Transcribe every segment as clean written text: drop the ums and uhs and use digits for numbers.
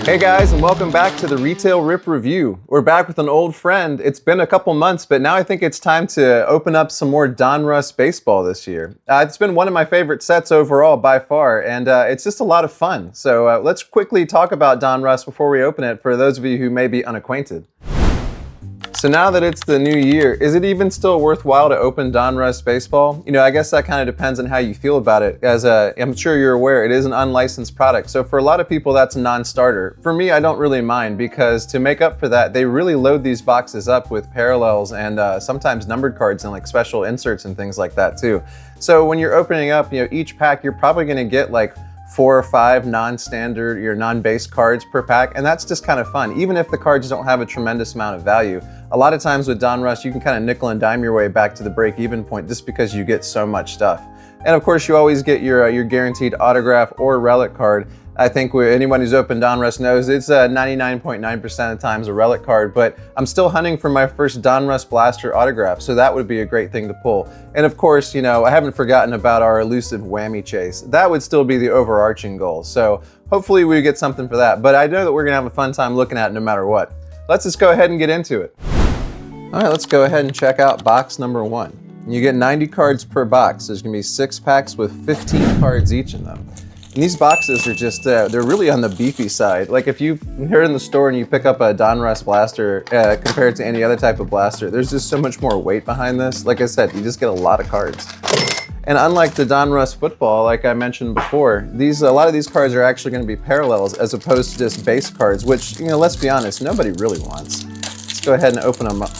Hey guys, and welcome back to the Retail Rip Review. We're back with an old friend. It's been a couple months, but now I think it's time to open up some more Donruss baseball this year. It's been one of my favorite sets overall by far, and it's just a lot of fun. So let's quickly talk about Donruss before we open it for those of you who may be unacquainted. So now that it's the new year, is it even still worthwhile to open Donruss baseball? You know, I guess that kind of depends on how you feel about it. As I'm sure you're aware, it is an unlicensed product. So for a lot of people, that's a non-starter. For me, I don't really mind because to make up for that, they really load these boxes up with parallels and sometimes numbered cards and like special inserts and things like that too. So when you're opening up, you know, each pack, you're probably going to get like 4 or 5 non-standard, your non-base cards per pack, and that's just kind of fun. Even if the cards don't have a tremendous amount of value, a lot of times with Donruss, you can kind of nickel and dime your way back to the break-even point just because you get so much stuff. And of course, you always get your guaranteed autograph or relic card. I think anyone who's opened Donruss knows it's 99.9% of the times a relic card, but I'm still hunting for my first Donruss Blaster autograph, so that would be a great thing to pull. And of course, you know, I haven't forgotten about our elusive whammy chase. That would still be the overarching goal, so hopefully we get something for that. But I know that we're gonna have a fun time looking at it no matter what. Let's just go ahead and get into it. All right, let's go ahead and check out box number 1. You get 90 cards per box. There's gonna be 6 packs with 15 cards each in them. And these boxes are just, they're really on the beefy side. Like if you're in the store and you pick up a Donruss blaster compared to any other type of blaster, there's just so much more weight behind this. Like I said, you just get a lot of cards. And unlike the Donruss football, like I mentioned before, a lot of these cards are actually gonna be parallels as opposed to just base cards, which, you know, let's be honest, nobody really wants. Let's go ahead and open them up.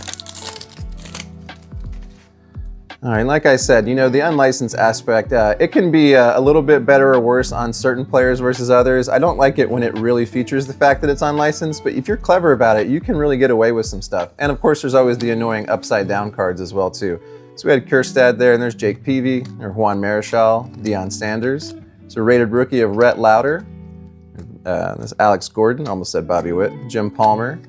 All right, like I said, you know, the unlicensed aspect, it can be a little bit better or worse on certain players versus others. I don't like it when it really features the fact that it's unlicensed, but if you're clever about it, you can really get away with some stuff. And of course, there's always the annoying upside down cards as well too. So we had Kjerstad there, and there's Jake Peavy, or Juan Marichal, Deion Sanders. It's a rated rookie of Rhett Lauder. There's Alex Gordon, almost said Bobby Witt, Jim Palmer.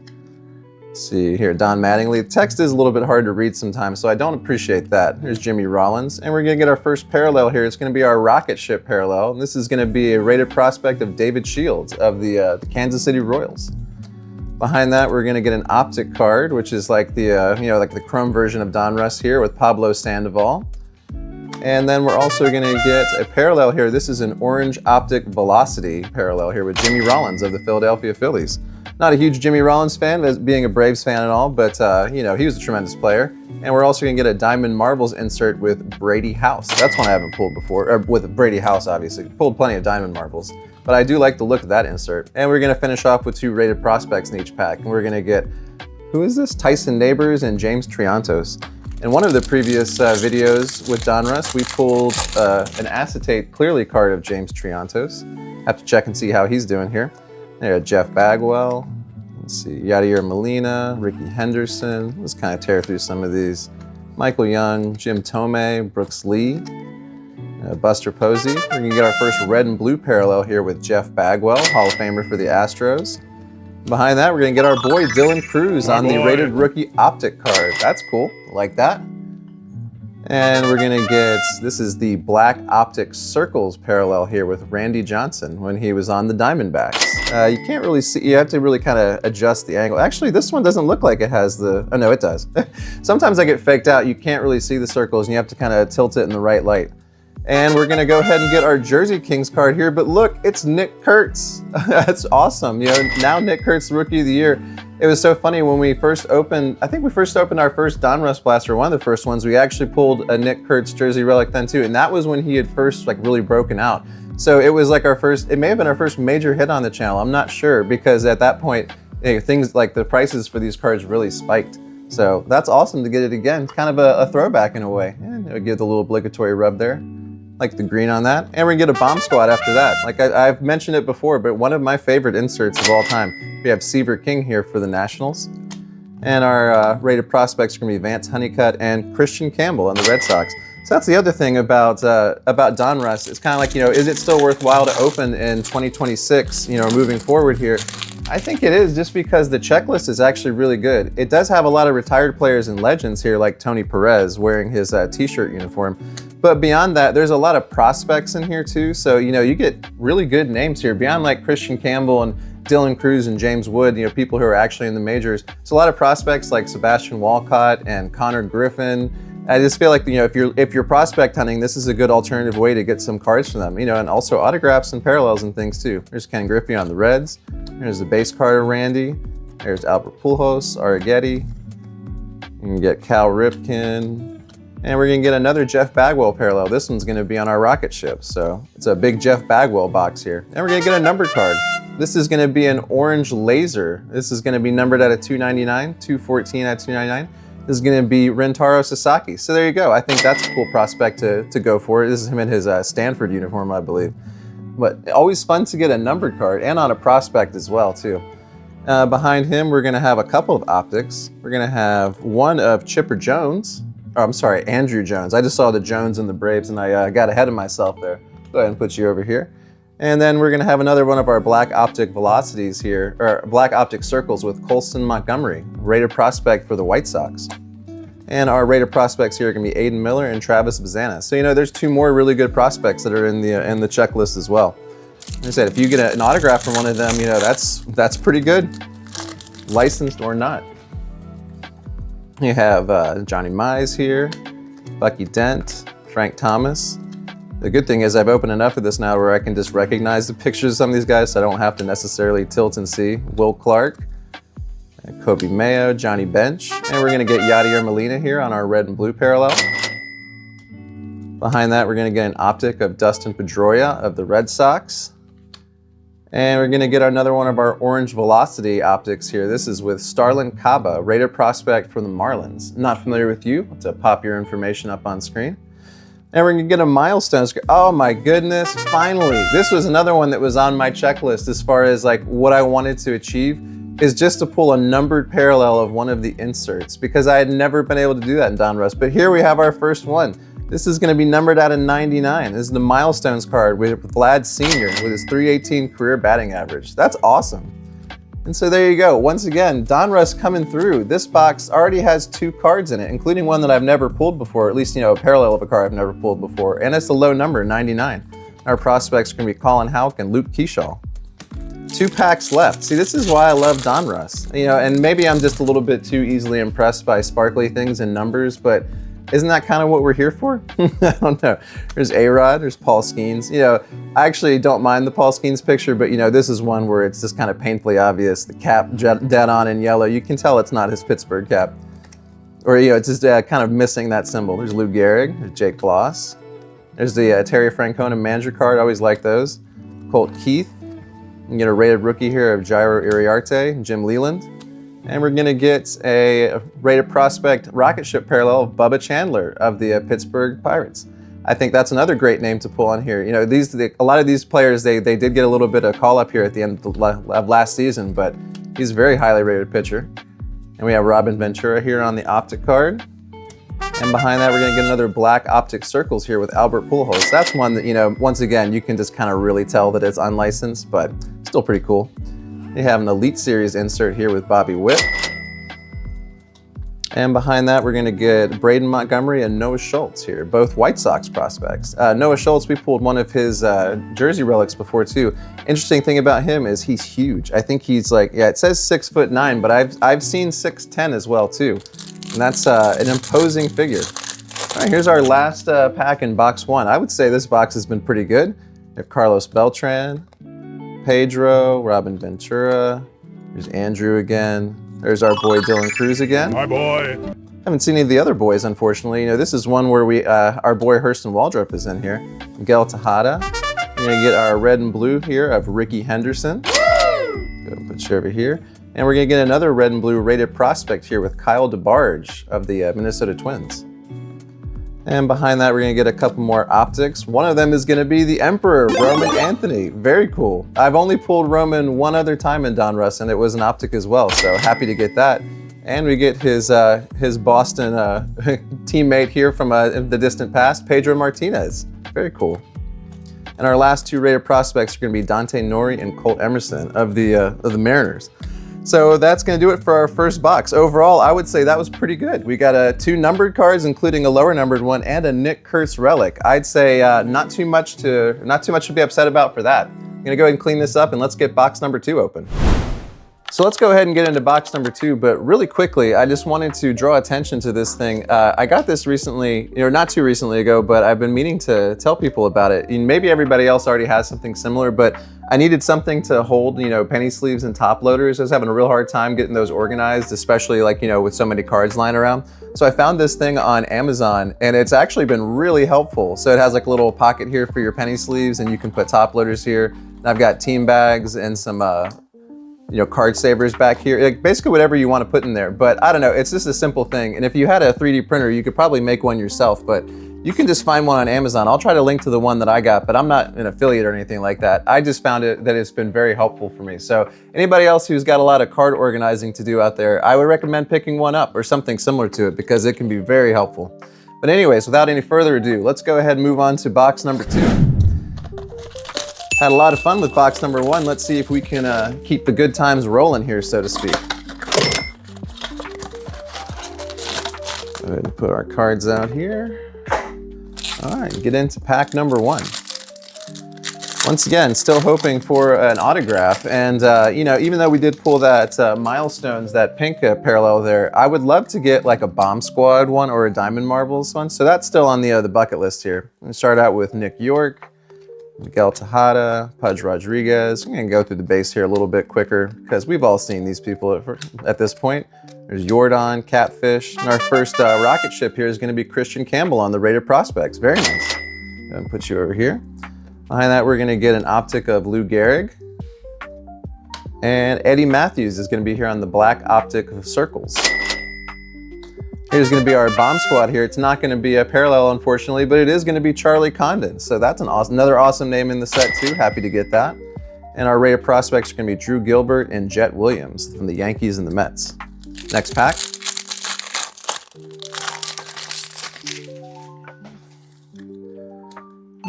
Let's see here, Don Mattingly. The text is a little bit hard to read sometimes, so I don't appreciate that. Here's Jimmy Rollins, and we're gonna get our first parallel here. It's gonna be our rocket ship parallel, and this is gonna be a rated prospect of David Shields of the Kansas City Royals. Behind that, we're gonna get an optic card, which is like the you know, like the chrome version of Donruss here with Pablo Sandoval. And then we're also gonna get a parallel here. This is an orange optic velocity parallel here with Jimmy Rollins of the Philadelphia Phillies. Not a huge Jimmy Rollins fan, as being a Braves fan and all, but you know, he was a tremendous player. And we're also gonna get a Diamond Marbles insert with Brady House. That's one I haven't pulled before, or with Brady House, obviously. Pulled plenty of Diamond Marbles, but I do like the look of that insert. And we're gonna finish off with 2 rated prospects in each pack. And we're gonna get, who is this? Tyson Neighbors and James Triantos. In one of the previous videos with Donruss, we pulled an acetate clearly card of James Triantos. Have to check and see how he's doing here. There, Jeff Bagwell. Let's see, Yadier Molina, Ricky Henderson. Let's kind of tear through some of these. Michael Young, Jim Tomei, Brooks Lee, Buster Posey. We're gonna get our first red and blue parallel here with Jeff Bagwell, Hall of Famer for the Astros. Behind that, we're gonna get our boy Dylan Cruz on the rated rookie optic card. That's cool, like that. And we're gonna get, this is the black optic circles parallel here with Randy Johnson when he was on the Diamondbacks. You can't really see, you have to really kind of adjust the angle. Actually, this one doesn't look like it has the, oh no, it does. Sometimes I get faked out, you can't really see the circles and you have to kind of tilt it in the right light. And we're gonna go ahead and get our Jersey Kings card here, but look, it's Nick Kurtz. That's awesome. You know, now Nick Kurtz, Rookie of the Year. It was so funny when we first opened, I think we first opened our first Donruss blaster, one of the first ones, we actually pulled a Nick Kurtz jersey relic then too, and that was when he had first like really broken out. So it was like our first, it may have been our first major hit on the channel, I'm not sure, because at that point, you know, things like the prices for these cards really spiked. So that's awesome to get it again. It's kind of a throwback in a way. And it'll give the little obligatory rub there. Like the green on that. And we get a bomb squad after that. Like I've mentioned it before, but one of my favorite inserts of all time. We have Seaver King here for the Nationals. And our rated prospects are gonna be Vance Honeycutt and Christian Campbell on the Red Sox. So that's the other thing about Donruss. It's kind of like, you know, is it still worthwhile to open in 2026, you know, moving forward here? I think it is, just because the checklist is actually really good. It does have a lot of retired players and legends here, like Tony Perez wearing his t-shirt uniform. But beyond that, there's a lot of prospects in here too. So, you know, you get really good names here. Beyond like Christian Campbell and Dylan Cruz and James Wood, you know, people who are actually in the majors. There's a lot of prospects like Sebastian Walcott and Connor Griffin. I just feel like, you know, if you're prospect hunting, this is a good alternative way to get some cards from them, you know, and also autographs and parallels and things too. There's Ken Griffey on the Reds. There's the base card of Randy. There's Albert Pujols, Arrighetti. You can get Cal Ripken. And we're gonna get another Jeff Bagwell parallel. This one's gonna be on our rocket ship. So it's a big Jeff Bagwell box here. And we're gonna get a numbered card. This is gonna be an orange laser. This is gonna be numbered out of 299, 214 out of 299. This is going to be Rentaro Sasaki. So there you go. I think that's a cool prospect to go for. This is him in his Stanford uniform, I believe. But always fun to get a numbered card and on a prospect as well, too. Behind him, we're going to have a couple of optics. We're going to have one of Chipper Jones. Oh, I'm sorry, Andrew Jones. I just saw the Jones and the Braves, and I got ahead of myself there. Go ahead and put you over here. And then we're going to have another one of our black optic velocities here, or black optic circles with Colson Montgomery, rated prospect for the White Sox. And our rated prospects here are going to be Aiden Miller and Travis Bazana. So, you know, there's two more really good prospects that are in the checklist as well. Like I said, if you get an autograph from one of them, you know, that's pretty good, licensed or not. You have Johnny Mize here, Bucky Dent, Frank Thomas. The good thing is I've opened enough of this now where I can just recognize the pictures of some of these guys, so I don't have to necessarily tilt and see. Will Clark, Kobe Mayo, Johnny Bench, and we're going to get Yadier Molina here on our red and blue parallel. Behind that, we're going to get an optic of Dustin Pedroia of the Red Sox. And we're going to get another one of our orange velocity optics here. This is with Starlin Caba, rated prospect for the Marlins. Not familiar with you? To pop your information up on screen. And we're going to get a milestone screen. Oh my goodness, finally. This was another one that was on my checklist as far as like what I wanted to achieve is just to pull a numbered parallel of one of the inserts because I had never been able to do that in Donruss. But here we have our first one. This is going to be numbered out of 99. This is the milestones card with Vlad Sr. with his .318 career batting average. That's awesome. And so there you go. Once again, Donruss coming through. This box already has 2 cards in it, including one that I've never pulled before, at least, you know, a parallel of a card I've never pulled before. And it's a low number, 99. Our prospects are going to be Colin Houck and Luke Kershaw. 2 packs left. See, this is why I love Donruss. You know, and maybe I'm just a little bit too easily impressed by sparkly things and numbers, but isn't that kind of what we're here for? I don't know. There's A-Rod, there's Paul Skeens. You know, I actually don't mind the Paul Skeens picture, but you know, this is one where it's just kind of painfully obvious. The cap dead on in yellow. You can tell it's not his Pittsburgh cap. Or, you know, it's just kind of missing that symbol. There's Lou Gehrig, there's Jake Floss. There's the Terry Francona manager card. I always like those. Colt Keith. You can get a rated rookie here of Jairo Iriarte and Jim Leland. And we're going to get a rated prospect rocket ship parallel of Bubba Chandler of the Pittsburgh Pirates. I think that's another great name to pull on here. You know, a lot of these players, they did get a little bit of call up here at the end of last season, but he's a very highly rated pitcher. And we have Robin Ventura here on the optic card. And behind that, we're going to get another black optic circles here with Albert Pujols. That's one that, you know, once again, you can just kind of really tell that it's unlicensed, but still pretty cool. They have an Elite Series insert here with Bobby Witt. And behind that, we're going to get Braden Montgomery and Noah Schultz here, both White Sox prospects. Noah Schultz, we pulled one of his jersey relics before too. Interesting thing about him is he's huge. I think he's like, yeah, it says 6'9", but I've seen 6'10" as well too. And that's an imposing figure. All right, here's our last pack in box 1. I would say this box has been pretty good. We have Carlos Beltran, Pedro, Robin Ventura, there's Andrew again, there's our boy Dylan Cruz again. My boy. Haven't seen any of the other boys, unfortunately. You know, this is one where our boy Hurston Waldrop is in here. Miguel Tejada. We're gonna get our red and blue here of Ricky Henderson. Go and put you over here. And we're gonna get another red and blue rated prospect here with Kyle DeBarge of the Minnesota Twins. And behind that, we're gonna get a couple more optics. One of them is gonna be the Emperor, Roman Anthony. Very cool. I've only pulled Roman one other time in Donruss, and it was an optic as well, so happy to get that. And we get his Boston teammate here from the distant past, Pedro Martinez. Very cool. And our last 2 rated prospects are gonna be Dante Nori and Colt Emerson of the Mariners. So that's going to do it for our first box. Overall, I would say that was pretty good. We got 2 numbered cards, including a lower numbered one, and a Nick Kurtz relic. I'd say not too much to be upset about for that. I'm going to go ahead and clean this up, and let's get box number 2 open. So let's go ahead and get into box number 2, but really quickly, I just wanted to draw attention to this thing. I got this recently, or not too recently ago, but I've been meaning to tell people about it. And maybe everybody else already has something similar, but I needed something to hold, penny sleeves and top loaders. I was having a real hard time getting those organized, especially with so many cards lying around. So I found this thing on Amazon, and it's actually been really helpful. So it has like a little pocket here for your penny sleeves, and you can put top loaders here. And I've got team bags and some card savers back here, like basically whatever you want to put in there. But I don't know, it's just a simple thing. And if you had a 3D printer, you could probably make one yourself, but you can just find one on Amazon. I'll try to link to the one that I got, but I'm not an affiliate or anything like that. I just found that it's been very helpful for me. So anybody else who's got a lot of card organizing to do out there, I would recommend picking one up or something similar to it because it can be very helpful. But anyways, without any further ado, let's go ahead and move on to box number 2. Had a lot of fun with box number 1. Let's see if we can keep the good times rolling here, so to speak. Go ahead and put our cards out here. All right, get into pack number 1. Once again, still hoping for an autograph. And even though we did pull that Milestones, that pink parallel there, I would love to get like a Bomb Squad one or a Diamond Marbles one. So that's still on the bucket list here. I'm gonna start out with Nick York, Miguel Tejada, Pudge Rodriguez. I'm gonna go through the base here a little bit quicker because we've all seen these people at this point. There's Jordan, Catfish, and our first rocket ship here is gonna be Christian Campbell on the Rated Prospects. Very nice. Go ahead and put you over here. Behind that, we're gonna get an optic of Lou Gehrig. And Eddie Matthews is gonna be here on the black optic of Circles. Here's going to be our Bomb Squad here. It's not going to be a parallel, unfortunately, but it is going to be Charlie Condon. So that's another awesome name in the set, too. Happy to get that. And our Rated Prospects are going to be Drew Gilbert and Jet Williams from the Yankees and the Mets. Next pack.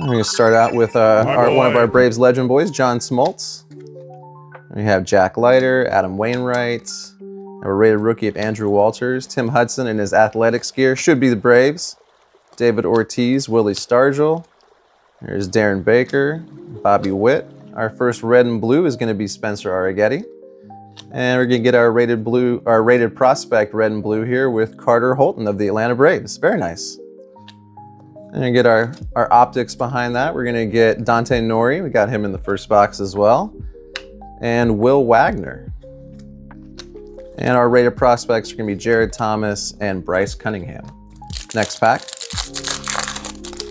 We're going to start out with one of our Braves legend boys, John Smoltz. We have Jack Leiter, Adam Wainwright. A rated rookie of Andrew Walters. Tim Hudson in his athletics gear should be the Braves. David Ortiz, Willie Stargell. There's Darren Baker, Bobby Witt. Our first red and blue is going to be Spencer Arrighetti. And we're going to get our rated prospect red and blue here with Carter Holton of the Atlanta Braves. Very nice. And get our optics behind that. We're going to get Dante Nori. We got him in the first box as well. And Will Wagner. And our rated prospects are going to be Jared Thomas and Bryce Cunningham. Next pack.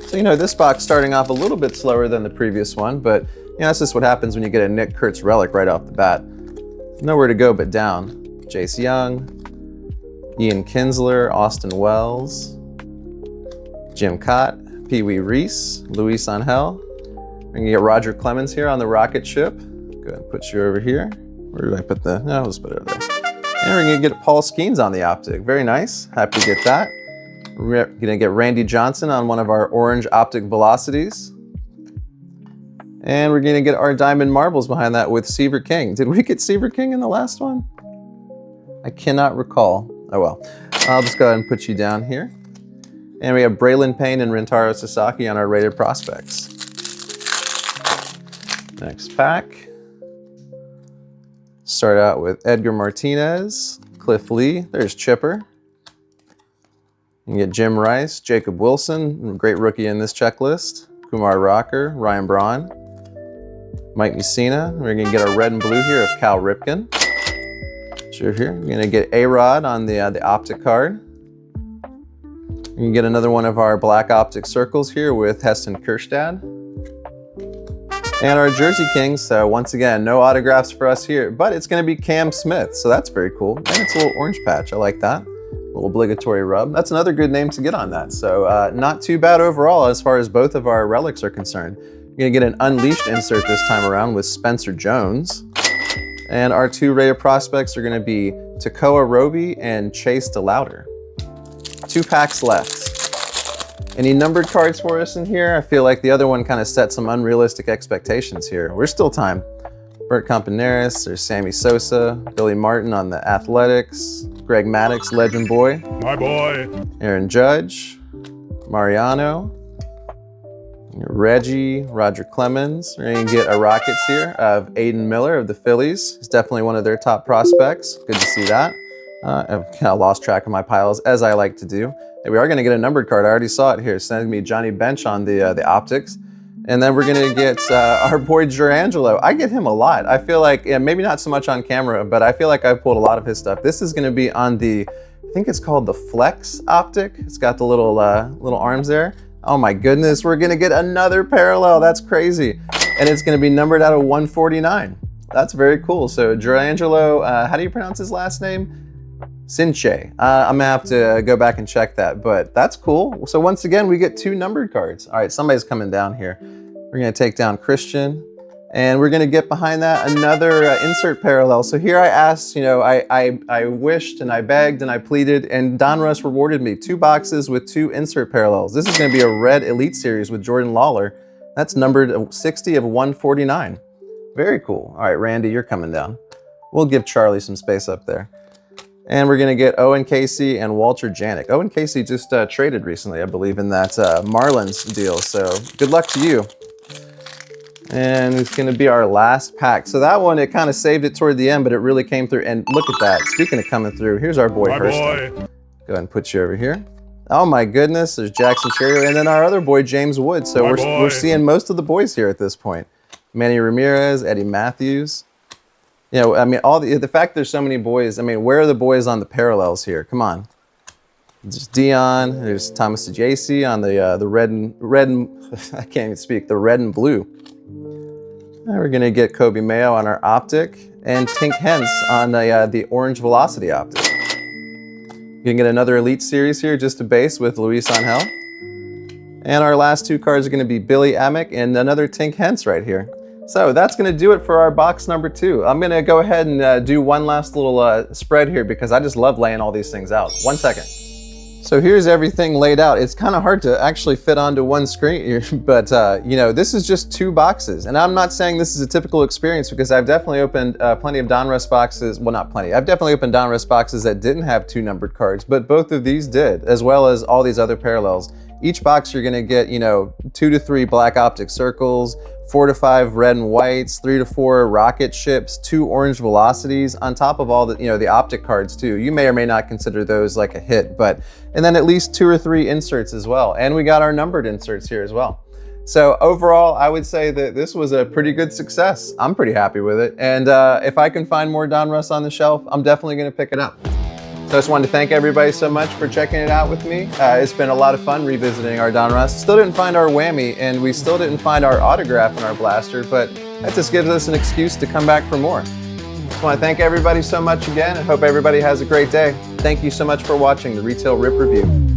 So, this box starting off a little bit slower than the previous one, but, that's just what happens when you get a Nick Kurtz relic right off the bat. Nowhere to go but down. Jace Young, Ian Kinsler, Austin Wells, Jim Cott, Pee Wee Reese, Luis Angel. We're going to get Roger Clemens here on the rocket ship. Go ahead and put you over here. Where did I put the... No, let's put it over there. And we're going to get Paul Skeens on the optic. Very nice. Happy to get that. We're going to get Randy Johnson on one of our orange optic velocities. And we're going to get our Diamond Marbles behind that with Seaver King. Did we get Seaver King in the last one? I cannot recall. Oh well. I'll just go ahead and put you down here. And we have Braylon Payne and Rintaro Sasaki on our rated prospects. Next pack. Start out with Edgar Martinez, Cliff Lee, there's Chipper. You can get Jim Rice, Jacob Wilson, great rookie in this checklist, Kumar Rocker, Ryan Braun, Mike Mussina. We're going to get our red and blue here of Cal Ripken. Sure here. We're going to get A-Rod on the optic card. You can get another one of our black optic circles here with Heston Kjerstad. And our Jersey Kings, so once again, no autographs for us here, but it's going to be Cam Smith, so that's very cool. And it's a little orange patch, I like that. A little obligatory rub. That's another good name to get on that. So not too bad overall as far as both of our relics are concerned. You're going to get an Unleashed insert this time around with Spencer Jones. And our 2 rated prospects are going to be Tekoa Roby and Chase DeLauder. 2 packs left. Any numbered cards for us in here? I feel like the other one kind of set some unrealistic expectations here. We're still time. Bert Campaneris, there's Sammy Sosa, Billy Martin on the Athletics, Greg Maddux, legend boy. My boy. Aaron Judge, Mariano, Reggie, Roger Clemens. We're gonna get a Rockets here of Aiden Miller of the Phillies. He's definitely one of their top prospects. Good to see that. I've kind of lost track of my piles, as I like to do. And we are gonna get a numbered card. I already saw it here. Sending me Johnny Bench on the optics. And then we're gonna get our boy Gerangelo. I get him a lot. I feel like, yeah, maybe not so much on camera, but I feel like I've pulled a lot of his stuff. This is gonna be on the, I think it's called the Flex optic. It's got the little arms there. Oh my goodness, we're gonna get another parallel. That's crazy. And it's gonna be numbered out of 149. That's very cool. So Gerangelo, how do you pronounce his last name? Sinche. I'm gonna have to go back and check that, but that's cool. So once again, we get 2 numbered cards. All right, somebody's coming down here. We're gonna take down Christian, and we're gonna get behind that another insert parallel. So here I asked, you know, I wished and I begged and I pleaded, and Donruss rewarded me 2 boxes with 2 insert parallels. This is gonna be a red Elite Series with Jordan Lawler. That's numbered 60 of 149. Very cool. All right, Randy, you're coming down. We'll give Charlie some space up there. And we're gonna get Owen Casey and Walter Janik. Owen Casey just traded recently, I believe, in that Marlins deal. So good luck to you. And it's gonna be our last pack. So that one, it kind of saved it toward the end, but it really came through. And look at that. Speaking of coming through, here's our boy Hurston. Go ahead and put you over here. Oh my goodness, there's Jackson Cherio, and then our other boy, James Wood. So we're seeing most of the boys here at this point. Manny Ramirez, Eddie Matthews. You know, I mean, all the fact there's so many boys. I mean, where are the boys on the parallels here? Come on. There's Dion. There's Thomas DeJacy on the red and I can't even speak. The red and blue. And we're gonna get Kobe Mayo on our optic and Tink Hence on the orange velocity optic. You can get another Elite Series here, just a base with Luis Angel. And our last 2 cards are gonna be Billy Amick and another Tink Hence right here. So that's gonna do it for our box number 2. I'm gonna go ahead and do one last little spread here because I just love laying all these things out. 1 second. So here's everything laid out. It's kind of hard to actually fit onto one screen here, but you know, this is just 2 boxes. And I'm not saying this is a typical experience because I've definitely opened plenty of Donruss boxes. Well, not plenty. I've definitely opened Donruss boxes that didn't have 2 numbered cards, but both of these did, as well as all these other parallels. Each box you're gonna get, you know, 2 to 3 black optic circles, 4 to 5 red and whites, 3 to 4 rocket ships, 2 orange velocities, on top of all the, you know, the optic cards too. You may or may not consider those like a hit, but, and then at least 2 or 3 inserts as well. And we got our numbered inserts here as well. So overall, I would say that this was a pretty good success. I'm pretty happy with it. And if I can find more Donruss on the shelf, I'm definitely gonna pick it up. So I just wanted to thank everybody so much for checking it out with me. It's been a lot of fun revisiting our Donruss. Still didn't find our whammy, and we still didn't find our autograph in our blaster, but that just gives us an excuse to come back for more. Just want to thank everybody so much again, and hope everybody has a great day. Thank you so much for watching the Retail Rip Review.